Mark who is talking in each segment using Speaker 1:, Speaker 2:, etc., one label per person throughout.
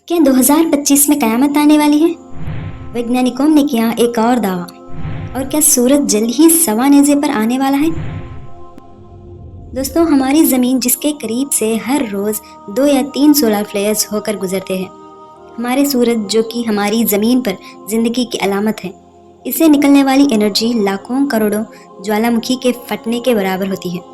Speaker 1: क्या 2025 में कयामत आने वाली है? वैज्ञानिकों ने किया एक और दावा। और क्या सूरज जल्द ही सवा नेज़े पर आने वाला है? दोस्तों, हमारी ज़मीन जिसके करीब से हर रोज़ 2 या 3 सोलर फ्लेयर्स होकर गुजरते हैं। हमारे सूरज जो कि हमारी ज़मीन पर ज़िंदगी की अलामत है, इससे निकलने वाली एनर्जी लाखों करोड़ों ज्वालामुखी के फटने के बराबर होती है।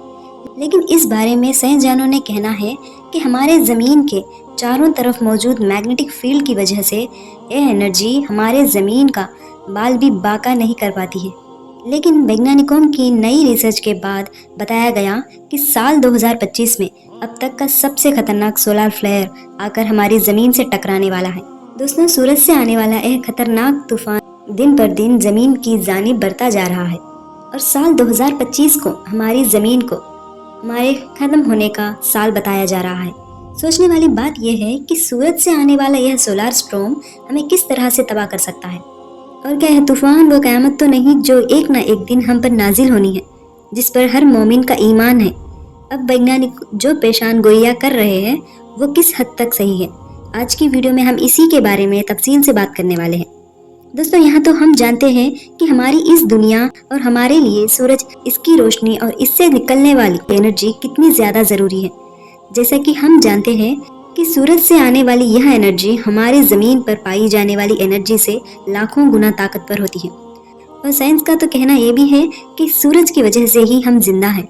Speaker 1: लेकिन इस बारे में साइंसदानों ने कहना है कि हमारे ज़मीन के चारों तरफ मौजूद मैग्नेटिक फील्ड की वजह से यह एनर्जी हमारे ज़मीन का बाल भी बांका नहीं कर पाती है। लेकिन वैज्ञानिकों की नई रिसर्च के बाद बताया गया कि साल 2025 में अब तक का सबसे खतरनाक सोलर फ्लेयर आकर हमारी ज़मीन से टकराने वाला है। दोस्तों, सूरज से आने वाला यह खतरनाक तूफान दिन पर दिन ज़मीन की जानिब बढ़ता जा रहा है और साल 2025 को हमारी ज़मीन को हमारे खत्म होने का साल बताया जा रहा है। सोचने वाली बात यह है कि सूरज से आने वाला यह सोलर स्टॉर्म हमें किस तरह से तबाह कर सकता है। और क्या यह तूफान वो क़यामत तो नहीं जो एक ना एक दिन हम पर नाजिल होनी है, जिस पर हर मोमिन का ईमान है। अब वैज्ञानिक जो पेशान गोइयाँ कर रहे हैं वो किस हद तक सही है, आज की वीडियो में हम इसी के बारे में तफसील से बात करने वाले हैं। दोस्तों, यहाँ तो हम जानते हैं कि हमारी इस दुनिया और हमारे लिए सूरज, इसकी रोशनी और इससे निकलने वाली एनर्जी कितनी ज़्यादा ज़रूरी है। जैसा कि हम जानते हैं कि सूरज से आने वाली यह एनर्जी हमारी ज़मीन पर पाई जाने वाली एनर्जी से लाखों गुना ताकतवर होती है। और साइंस का तो कहना यह भी है कि सूरज की वजह से ही हम जिंदा हैं।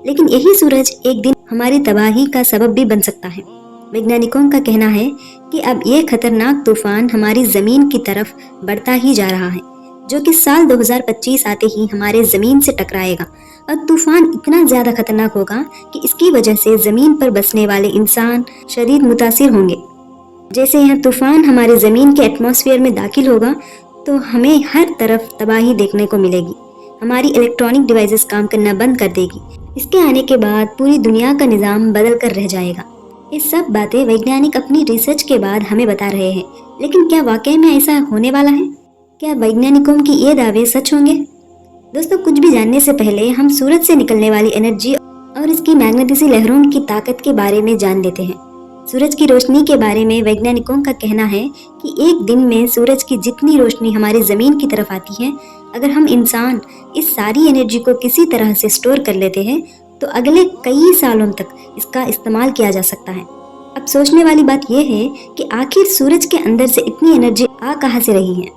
Speaker 1: लेकिन यही सूरज एक दिन हमारी तबाही का सबब भी बन सकता है। वैज्ञानिकों का कहना है कि अब ये खतरनाक तूफान हमारी ज़मीन की तरफ बढ़ता ही जा रहा है, जो कि साल 2025 आते ही हमारे ज़मीन से टकराएगा। और तूफान इतना ज़्यादा खतरनाक होगा कि इसकी वजह से ज़मीन पर बसने वाले इंसान शदीद मुतासिर होंगे। जैसे यह तूफान हमारे ज़मीन के एटमॉस्फेयर में दाखिल होगा तो हमें हर तरफ तबाही देखने को मिलेगी। हमारी इलेक्ट्रॉनिक डिवाइसेस काम करना बंद कर देगी। इसके आने के बाद पूरी दुनिया का निज़ाम बदल कर रह जाएगा। ये सब बातें वैज्ञानिक अपनी रिसर्च के बाद हमें बता रहे हैं। लेकिन क्या वाकई में ऐसा होने वाला है? क्या वैज्ञानिकों की ये दावे सच होंगे? दोस्तों, कुछ भी जानने से पहले हम सूरज से निकलने वाली एनर्जी और इसकी मैग्नेटिसी लहरों की ताकत के बारे में जान लेते हैं। सूरज की रोशनी के बारे में वैज्ञानिकों का कहना है कि एक दिन में सूरज की जितनी रोशनी हमारी ज़मीन की तरफ आती है, अगर हम इंसान इस सारी एनर्जी को किसी तरह से स्टोर कर लेते हैं तो अगले कई सालों तक इसका इस्तेमाल किया जा सकता है। अब सोचने वाली बात यह है कि आखिर सूरज के अंदर से इतनी एनर्जी आ कहाँ से रही है।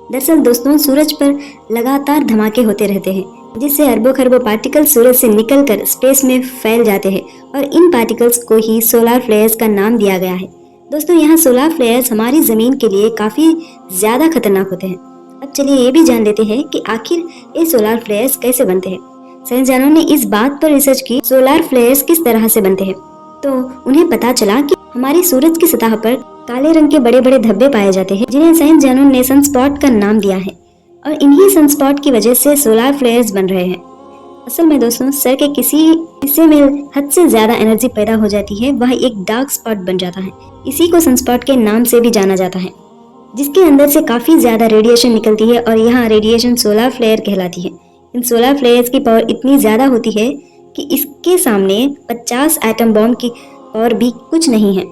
Speaker 1: दरअसल दोस्तों, सूरज पर लगातार धमाके होते रहते हैं, जिससे अरबों खरबों पार्टिकल सूरज से निकलकर स्पेस में फैल जाते हैं और इन पार्टिकल्स को ही सोलर फ्लेयर्स का नाम दिया गया है। दोस्तों, यहाँ सोलर फ्लेयर्स हमारी ज़मीन के लिए काफ़ी ज़्यादा खतरनाक होते हैं। अब चलिए ये भी जान लेते हैं कि आखिर ये सोलर फ्लेयर्स कैसे बनते हैं। साइंसदानों ने इस बात पर रिसर्च की सोलर फ्लेयर्स किस तरह से बनते हैं, तो उन्हें पता चला कि हमारी सूरज की सतह पर काले रंग के बड़े बड़े धब्बे पाए जाते हैं, जिन्हें साइंसदानों ने सनस्पॉट का नाम दिया है। और इन्हीं सनस्पॉट की वजह से सोलर फ्लेयर्स बन रहे हैं। असल में दोस्तों, सर के किसी हिस्से में हद से ज्यादा एनर्जी पैदा हो जाती है, वह एक डार्क स्पॉट बन जाता है। इसी को सनस्पॉट के नाम से भी जाना जाता है, जिसके अंदर से काफी ज्यादा रेडिएशन निकलती है और यह रेडिएशन सोलर फ्लेयर कहलाती है। इन सोलर फ्लेयर्स की पावर इतनी ज्यादा होती है कि इसके सामने 50 एटम बॉम्ब की पावर भी कुछ नहीं है।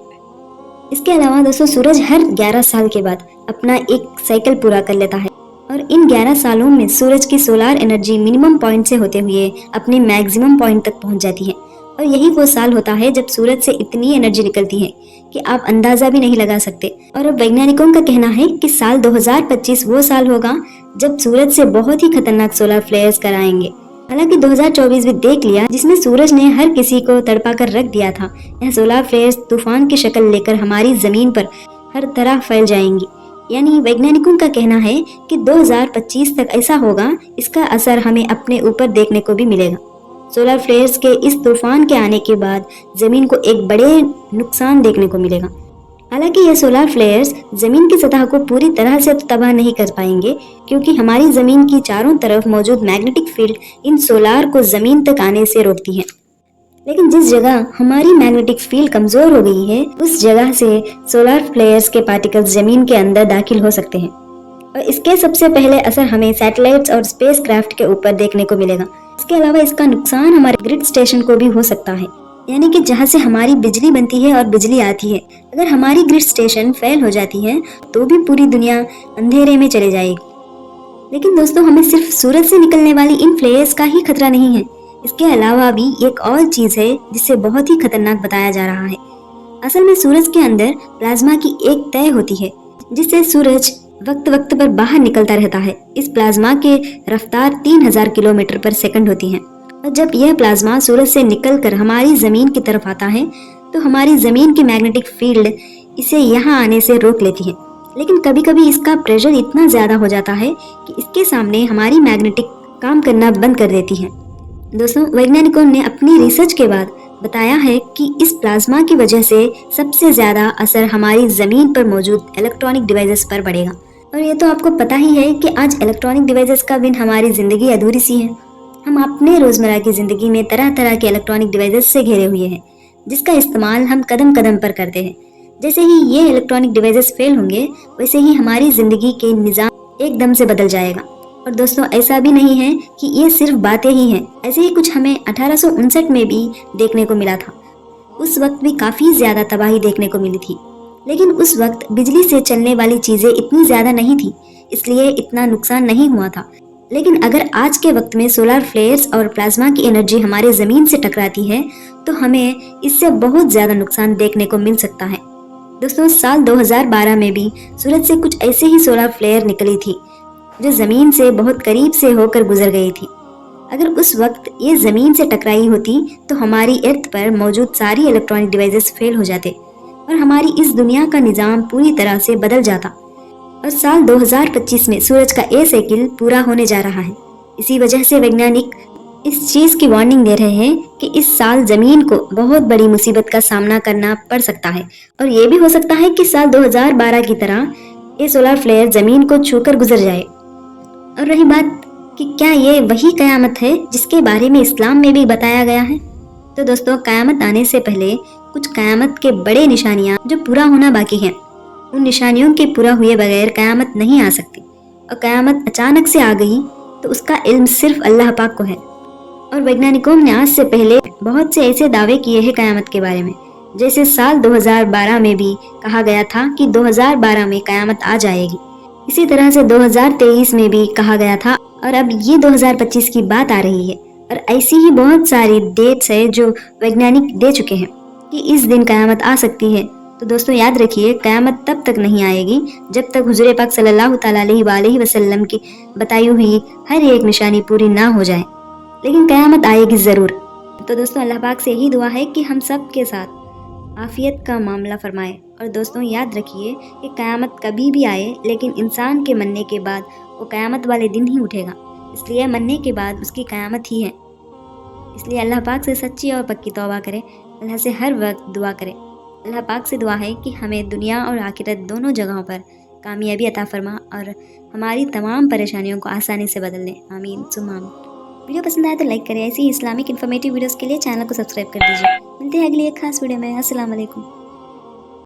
Speaker 1: इसके अलावा दोस्तों, सूरज हर 11 साल के बाद अपना एक साइकिल पूरा कर लेता है और इन 11 सालों में सूरज की सोलर एनर्जी मिनिमम पॉइंट से होते हुए अपने मैक्सिमम पॉइंट तक पहुंच जाती है। और यही वो साल होता है जब सूरज से इतनी एनर्जी निकलती है कि आप अंदाजा भी नहीं लगा सकते। और अब वैज्ञानिकों का कहना है कि साल 2025 वो साल होगा जब सूरज से बहुत ही खतरनाक सोलर फ्लेयर्स कराएंगे। हालांकि 2024 भी देख लिया, जिसमें सूरज ने हर किसी को तड़पा कर रख दिया था। यह सोलर फ्लेयर्स तूफान की शक्ल लेकर हमारी ज़मीन पर हर तरह फैल जाएंगी। यानी वैज्ञानिकों का कहना है कि 2025 तक ऐसा होगा, इसका असर हमें अपने ऊपर देखने को भी मिलेगा। सोलर फ्लेयर्स के इस तूफान के आने के बाद ज़मीन को एक बड़े नुकसान देखने को मिलेगा। हालांकि ये सोलर फ्लेयर्स ज़मीन की सतह को पूरी तरह से तबाह नहीं कर पाएंगे, क्योंकि हमारी ज़मीन की चारों तरफ मौजूद मैग्नेटिक फील्ड इन सोलर को ज़मीन तक आने से रोकती है। लेकिन जिस जगह हमारी मैग्नेटिक फील्ड कमज़ोर हो गई है, उस जगह से सोलर फ्लेयर्स के पार्टिकल्स ज़मीन के अंदर दाखिल हो सकते हैं। और इसके सबसे पहले असर हमें सैटेलाइट्स और स्पेस क्राफ्ट के ऊपर देखने को मिलेगा। इसके अलावा इसका नुकसान हमारे ग्रिड स्टेशन को भी हो सकता है। यानी कि जहाँ से हमारी बिजली बनती है और बिजली आती है। अगर हमारी ग्रिड स्टेशन फेल हो जाती है तो भी पूरी दुनिया अंधेरे में चले जाएगी। लेकिन दोस्तों, हमें सिर्फ सूरज से निकलने वाली इन फ्लेयर्स का ही खतरा नहीं है। इसके अलावा भी एक और चीज है जिसे बहुत ही खतरनाक बताया जा रहा है। असल में सूरज के अंदर प्लाज्मा की एक तय होती है जिससे सूरज वक्त वक्त पर बाहर निकलता रहता है। इस प्लाज्मा के रफ्तार 3000 किलोमीटर पर सेकंड होती है और जब यह प्लाज्मा सूरज से निकलकर हमारी जमीन की तरफ आता है तो हमारी जमीन की मैग्नेटिक फील्ड इसे यहाँ आने से रोक लेती है। लेकिन कभी कभी इसका प्रेशर इतना ज्यादा हो जाता है कि इसके सामने हमारी मैग्नेटिक काम करना बंद कर देती है। दोस्तों, वैज्ञानिकों ने अपनी रिसर्च के बाद बताया है कि इस प्लाज्मा की वजह से सबसे ज्यादा असर हमारी जमीन पर मौजूद इलेक्ट्रॉनिक डिवाइसेस पर पड़ेगा। और ये तो आपको पता ही है कि आज इलेक्ट्रॉनिक डिवाइसेस का बिन हमारी जिंदगी अधूरी सी है। हम अपने रोजमर्रा की जिंदगी में तरह तरह के इलेक्ट्रॉनिक डिवाइसेस से घिरे हुए हैं जिसका इस्तेमाल हम कदम कदम पर करते हैं। जैसे ही ये इलेक्ट्रॉनिक डिवाइसेस फेल होंगे वैसे ही हमारी जिंदगी के निज़ाम एकदम से बदल जाएगा। और दोस्तों, ऐसा भी नहीं है कि ये सिर्फ बातें ही हैं। ऐसे ही कुछ हमें 1859 में भी देखने को मिला था। उस वक्त भी काफ़ी ज़्यादा तबाही देखने को मिली थी, लेकिन उस वक्त बिजली से चलने वाली चीज़ें इतनी ज़्यादा नहीं थी, इसलिए इतना नुकसान नहीं हुआ था। लेकिन अगर आज के वक्त में सोलर फ्लेयर्स और प्लाज्मा की एनर्जी हमारे ज़मीन से टकराती है तो हमें इससे बहुत ज़्यादा नुकसान देखने को मिल सकता है। दोस्तों, साल 2012 में भी सूरज से कुछ ऐसे ही सोलर फ्लेयर निकली थी जो ज़मीन से बहुत करीब से होकर गुजर गई थी। अगर उस वक्त ये ज़मीन से टकराई होती तो हमारी अर्थ पर मौजूद सारी इलेक्ट्रॉनिक डिवाइसेस फेल हो जाते और हमारी इस दुनिया का निज़ाम पूरी तरह से बदल जाता। और साल 2025 में सूरज का ये साइकिल पूरा होने जा रहा है। इसी वजह से वैज्ञानिक इस चीज़ की वार्निंग दे रहे हैं कि इस साल ज़मीन को बहुत बड़ी मुसीबत का सामना करना पड़ सकता है और ये भी हो सकता है कि साल 2012 की तरह ये सोलर फ्लेयर ज़मीन को छूकर गुजर जाए। और रही बात कि क्या ये वही कयामत है जिसके बारे में इस्लाम में भी बताया गया है, तो दोस्तों, कयामत आने से पहले कुछ कयामत के बड़े निशानियाँ जो पूरा होना बाकी हैं, उन निशानियों के पूरा हुए बगैर कयामत नहीं आ सकती। और कयामत अचानक से आ गई तो उसका इल्म सिर्फ अल्लाह पाक को है। और वैज्ञानिकों ने आज से पहले बहुत से ऐसे दावे किए हैं कयामत के बारे में, जैसे साल 2012 में भी कहा गया था कि 2012 में कयामत आ जाएगी। इसी तरह से 2023 में भी कहा गया था और अब ये 2025 की बात आ रही है। और ऐसी ही बहुत सारी डेट्स है जो वैज्ञानिक दे चुके हैं कि इस दिन कयामत आ सकती है। तो दोस्तों, याद रखिए, कयामत तब तक नहीं आएगी जब तक हुजूर पाक सल्लल्लाहु अलैहि वसल्लम की बताई हुई हर एक निशानी पूरी ना हो जाए, लेकिन कयामत आएगी ज़रूर। तो दोस्तों, अल्लाह पाक से यही दुआ है कि हम सब के साथ आफियत का मामला फरमाए। और दोस्तों, याद रखिए कि कयामत कभी भी आए लेकिन इंसान के मरने के बाद वो कयामत वाले दिन ही उठेगा, इसलिए मरने के बाद उसकी कयामत ही है। इसलिए अल्लाह पाक से सच्ची और पक्की तौबा करें, अल्लाह से हर वक्त दुआ करें। अल्लाह पाक से दुआ है कि हमें दुनिया और आखिरत दोनों जगहों पर कामयाबी अता फरमा और हमारी तमाम परेशानियों को आसानी से बदल दें। आमीन सुम्मा आमीन। वीडियो पसंद आए तो लाइक करें। ऐसी इस्लामिक इन्फॉर्मेटिव वीडियोस के लिए चैनल को सब्सक्राइब कर दीजिए। मिलते हैं अगली एक खास वीडियो में। अस्सलाम वालेकुम।